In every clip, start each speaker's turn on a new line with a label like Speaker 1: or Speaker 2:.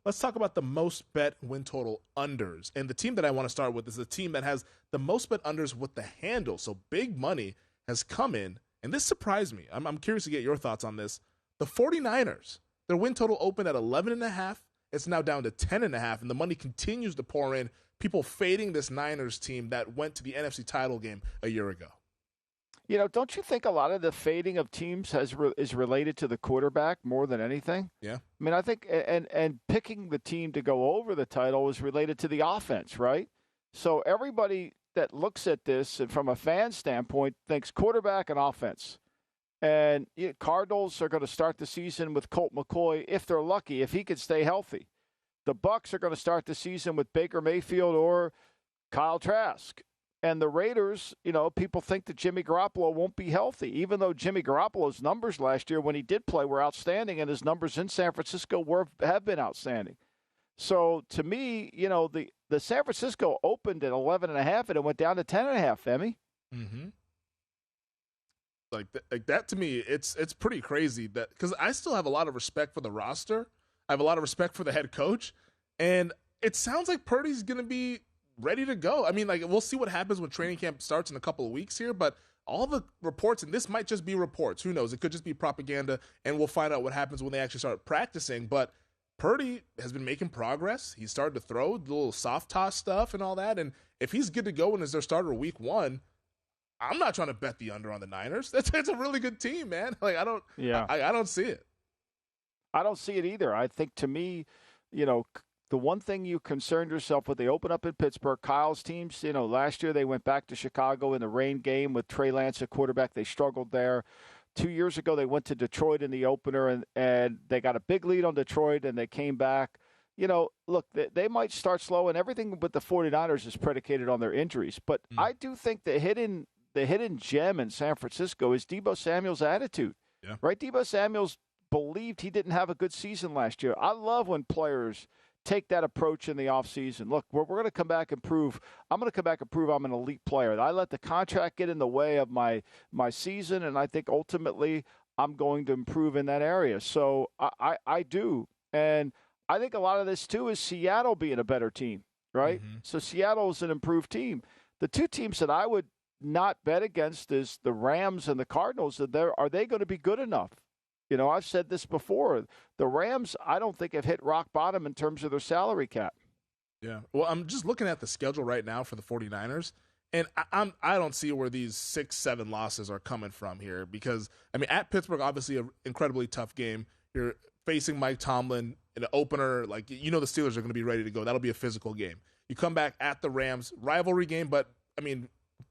Speaker 1: let's talk about the most bet win total unders. And the team that I want to start with is the team that has the most bet unders with the handle. So big money has come in, and this surprised me. I'm curious to get your thoughts on this. The 49ers, their win total opened at 11.5. It's now down to 10.5, and the money continues to pour in. People fading this Niners team that went to the NFC title game a year ago.
Speaker 2: Don't you think a lot of the fading of teams is related to the quarterback more than anything?
Speaker 1: Yeah.
Speaker 2: I mean, I think and picking the team to go over the title is related to the offense, right? So everybody that looks at this and from a fan standpoint thinks quarterback and offense. And Cardinals are going to start the season with Colt McCoy if they're lucky, if he can stay healthy. The Bucs are going to start the season with Baker Mayfield or Kyle Trask. And the Raiders, people think that Jimmy Garoppolo won't be healthy, even though Jimmy Garoppolo's numbers last year when he did play were outstanding, and his numbers in San Francisco have been outstanding. So to me, the San Francisco opened at 11.5 and it went down to 10.5, Femi.
Speaker 1: Mm-hmm. Like that to me, it's pretty crazy that because I still have a lot of respect for the roster. I have a lot of respect for the head coach, and it sounds like Purdy's going to be ready to go. I mean, we'll see what happens when training camp starts in a couple of weeks here, but all the reports, and this might just be reports, who knows? It could just be propaganda, and we'll find out what happens when they actually start practicing. But Purdy has been making progress. He's started to throw the little soft toss stuff and all that, and if he's good to go and is their starter week 1, I'm not trying to bet the under on the Niners. That's a really good team, man. I don't see it.
Speaker 2: I don't see it either. I think to me, the one thing you concerned yourself with, they open up in Pittsburgh. Kyle's teams, last year they went back to Chicago in the rain game with Trey Lance at quarterback. They struggled there. 2 years ago, they went to Detroit in the opener, and they got a big lead on Detroit, and they came back. Look, they might start slow, and everything with the 49ers is predicated on their injuries. But I do think the hidden gem in San Francisco is Deebo Samuel's attitude.
Speaker 1: Yeah.
Speaker 2: Right? Deebo Samuel's believed he didn't have a good season last year. I love when players take that approach in the offseason. Look, we're going to come back and prove I'm an elite player. I let the contract get in the way of my season, and I think ultimately I'm going to improve in that area. So I do. And I think a lot of this, too, is Seattle being a better team, right? Mm-hmm. So Seattle is an improved team. The two teams that I would not bet against is the Rams and the Cardinals. Are they going to be good enough? I've said this before. The Rams, I don't think have hit rock bottom in terms of their salary cap.
Speaker 1: Yeah. Well, I'm just looking at the schedule right now for the 49ers, and I don't see where these 6-7 losses are coming from here because, at Pittsburgh, obviously an incredibly tough game. You're facing Mike Tomlin in an opener. The Steelers are going to be ready to go. That'll be a physical game. You come back at the Rams, rivalry game, but,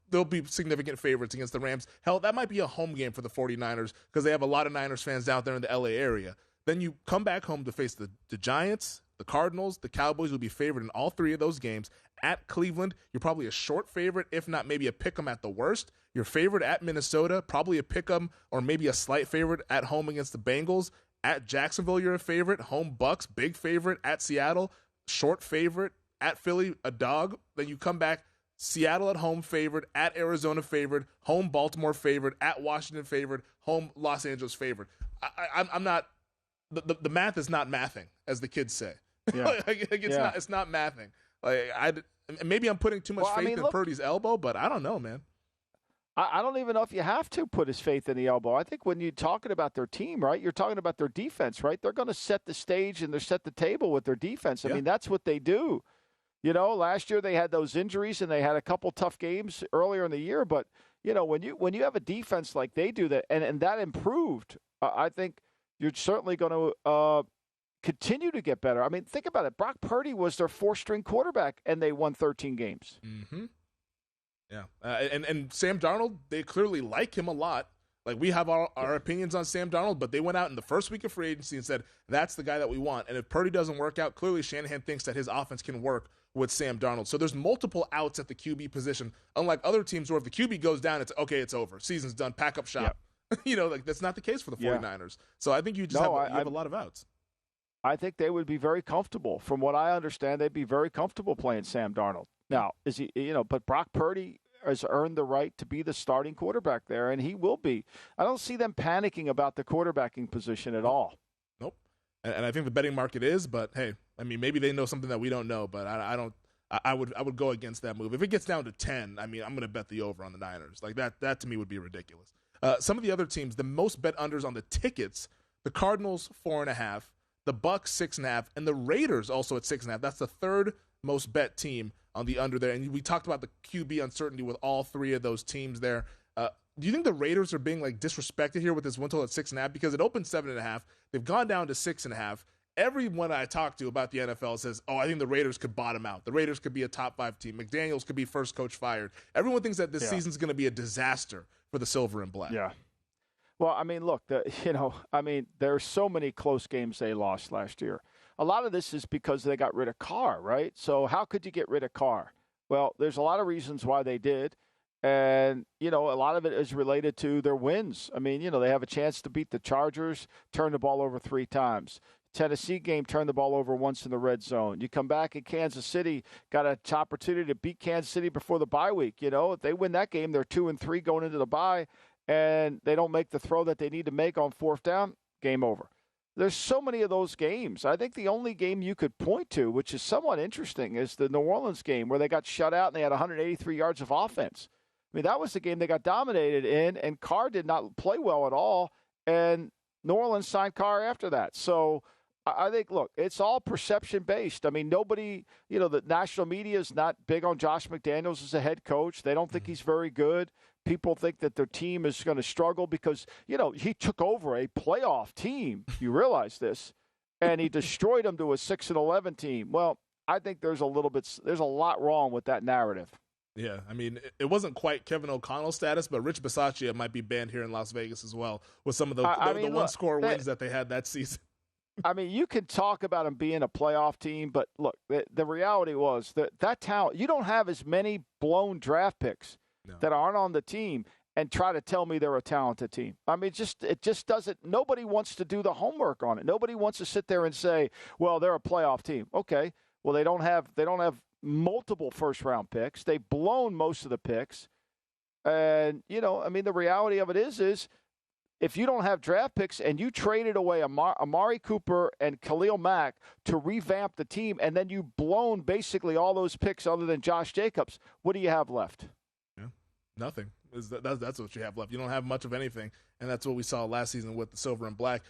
Speaker 1: they'll be significant favorites against the Rams. Hell, that might be a home game for the 49ers because they have a lot of Niners fans down there in the LA area. Then you come back home to face the Giants, the Cardinals, the Cowboys will be favored in all 3 of those games. At Cleveland, you're probably a short favorite, if not maybe a pick'em at the worst. You're favored at Minnesota, probably a pick'em or maybe a slight favorite at home against the Bengals. At Jacksonville, you're a favorite. Home Bucks, big favorite. At Seattle, short favorite. At Philly, a dog. Then you come back, Seattle at home favored, at Arizona favored, home Baltimore favored, at Washington favored, home Los Angeles favored. I'm not the math is not mathing, as the kids say.
Speaker 2: Yeah.
Speaker 1: It's not mathing. Maybe I'm putting too much faith in Purdy's elbow, but I don't know, man.
Speaker 2: I don't even know if you have to put his faith in the elbow. I think when you're talking about their team, right, you're talking about their defense, right? They're going to set the stage and they're set the table with their defense. I mean, that's what they do. Last year they had those injuries and they had a couple tough games earlier in the year. But, when you have a defense like they do that and that improved, I think you're certainly going to continue to get better. Think about it. Brock Purdy was their 4th-string quarterback and they won 13 games.
Speaker 1: Mm-hmm. Yeah. And Sam Darnold, they clearly like him a lot. We have our opinions on Sam Darnold, but they went out in the first week of free agency and said, that's the guy that we want. And if Purdy doesn't work out, clearly Shanahan thinks that his offense can work with Sam Darnold. So there's multiple outs at the QB position, unlike other teams where if the QB goes down, it's over. Season's done. Pack up shop. That's not the case for the 49ers. So I think you just have a lot of outs.
Speaker 2: I think they would be very comfortable. From what I understand, they'd be very comfortable playing Sam Darnold. Now, is he, but Brock Purdy has earned the right to be the starting quarterback there, and he will be. I don't see them panicking about the quarterbacking position at all.
Speaker 1: Nope. And I think the betting market is, but hey, I mean, maybe they know something that we don't know, but I don't. I would go against that move. If it gets down to 10, I mean, I'm going to bet the over on the Niners. Like that to me would be ridiculous. Some of the other teams, the most bet unders on the tickets, the Cardinals 4.5, the Bucs 6.5, and the Raiders also at 6.5. That's the third most bet team on the under there. And we talked about the QB uncertainty with all three of those teams there. Do you think the Raiders are being like disrespected here with this win total at 6.5? Because it opened 7.5. They've gone down to 6.5. Everyone I talk to about the NFL says, I think the Raiders could bottom out. The Raiders could be a top 5 team. McDaniels could be first coach fired. Everyone thinks that this season's going to be a disaster for the Silver and Black.
Speaker 2: Yeah. Well, I mean, look, there are so many close games they lost last year. A lot of this is because they got rid of Carr, right? So how could you get rid of Carr? Well, there's a lot of reasons why they did. And, a lot of it is related to their wins. I mean, they have a chance to beat the Chargers, turn the ball over 3 times. Tennessee game, turned the ball over once in the red zone. You come back in Kansas City, got an opportunity to beat Kansas City before the bye week. If they win that game, they're 2-3 going into the bye, and they don't make the throw that they need to make on 4th down, game over. There's so many of those games. I think the only game you could point to, which is somewhat interesting, is the New Orleans game where they got shut out and they had 183 yards of offense. I mean, that was the game they got dominated in, and Carr did not play well at all, and New Orleans signed Carr after that. So I think, look, it's all perception-based. I mean, nobody, the national media is not big on Josh McDaniels as a head coach. They don't think he's very good. People think that their team is going to struggle because, he took over a playoff team. You realize this. And he destroyed them to a 6-11 team. Well, I think there's a lot wrong with that narrative.
Speaker 1: Yeah, I mean, it wasn't quite Kevin O'Connell status, but Rich Bisaccia might be banned here in Las Vegas as well with some of the one-score wins that they had that season.
Speaker 2: I mean, you could talk about them being a playoff team, but look, the reality was that talent, you don't have as many blown draft picks that aren't on the team and try to tell me they're a talented team. I mean, it just doesn't, nobody wants to do the homework on it. Nobody wants to sit there and say, well, they're a playoff team. Okay. Well, they don't have multiple first-round picks. They've blown most of the picks. And, the reality of it is if you don't have draft picks and you traded away Amari Cooper and Khalil Mack to revamp the team, and then you've blown basically all those picks other than Josh Jacobs, what do you have left?
Speaker 1: Yeah, nothing. That's what you have left. You don't have much of anything, and that's what we saw last season with the Silver and Black.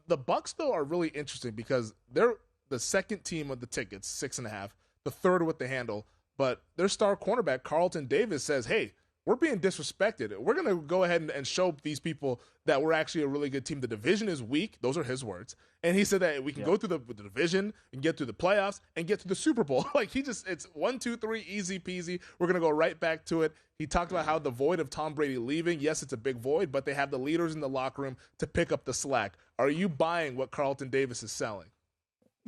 Speaker 1: The Bucs, though, are really interesting because they're the second team of the tickets, 6.5, the third with the handle, but their star cornerback, Carlton Davis, says, hey, we're being disrespected. We're going to go ahead and show these people that we're actually a really good team. The division is weak. Those are his words. And he said that we can go through the division and get through the playoffs and get to the Super Bowl. It's 1, 2, 3, easy peasy. We're going to go right back to it. He talked about how the void of Tom Brady leaving, yes, it's a big void, but they have the leaders in the locker room to pick up the slack. Are you buying what Carlton Davis is selling?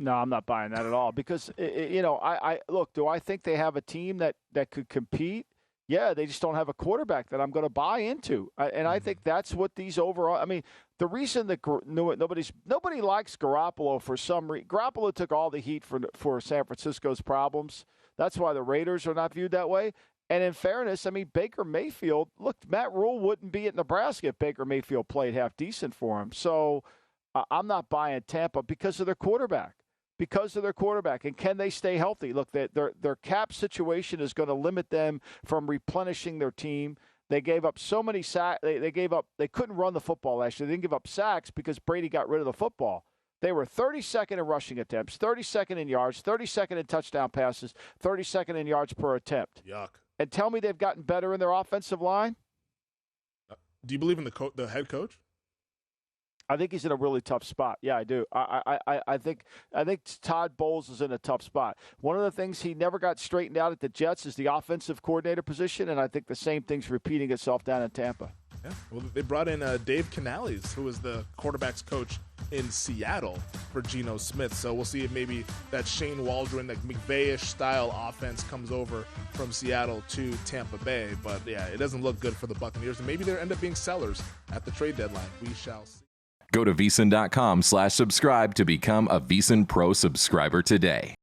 Speaker 2: No, I'm not buying that at all because, I look, do I think they have a team that could compete? Yeah, they just don't have a quarterback that I'm going to buy into. I think that's what these overall – I mean, the reason that nobody likes Garoppolo for some reason – Garoppolo took all the heat for San Francisco's problems. That's why the Raiders are not viewed that way. And in fairness, I mean, Baker Mayfield – look, Matt Rule wouldn't be at Nebraska if Baker Mayfield played half decent for him. So I'm not buying Tampa because of their quarterback. And can they stay healthy? Look, their cap situation is going to limit them from replenishing their team. They gave up so many sacks. They couldn't run the football last year. They didn't give up sacks because Brady got rid of the football. They were 32nd in rushing attempts, 32nd in yards, 32nd in touchdown passes, 32nd in yards per attempt.
Speaker 1: Yuck.
Speaker 2: And tell me they've gotten better in their offensive line?
Speaker 1: Do you believe in the head coach?
Speaker 2: I think he's in a really tough spot. Yeah, I do. I think Todd Bowles is in a tough spot. One of the things he never got straightened out at the Jets is the offensive coordinator position, and I think the same thing's repeating itself down in Tampa.
Speaker 1: Yeah, well, they brought in Dave Canales, who was the quarterback's coach in Seattle for Geno Smith. So we'll see if maybe that Shane Waldron, that McVay-ish style offense comes over from Seattle to Tampa Bay. But, yeah, it doesn't look good for the Buccaneers, and maybe they'll end up being sellers at the trade deadline. We shall see.
Speaker 3: Go to VSiN.com/subscribe to become a VSiN Pro subscriber today.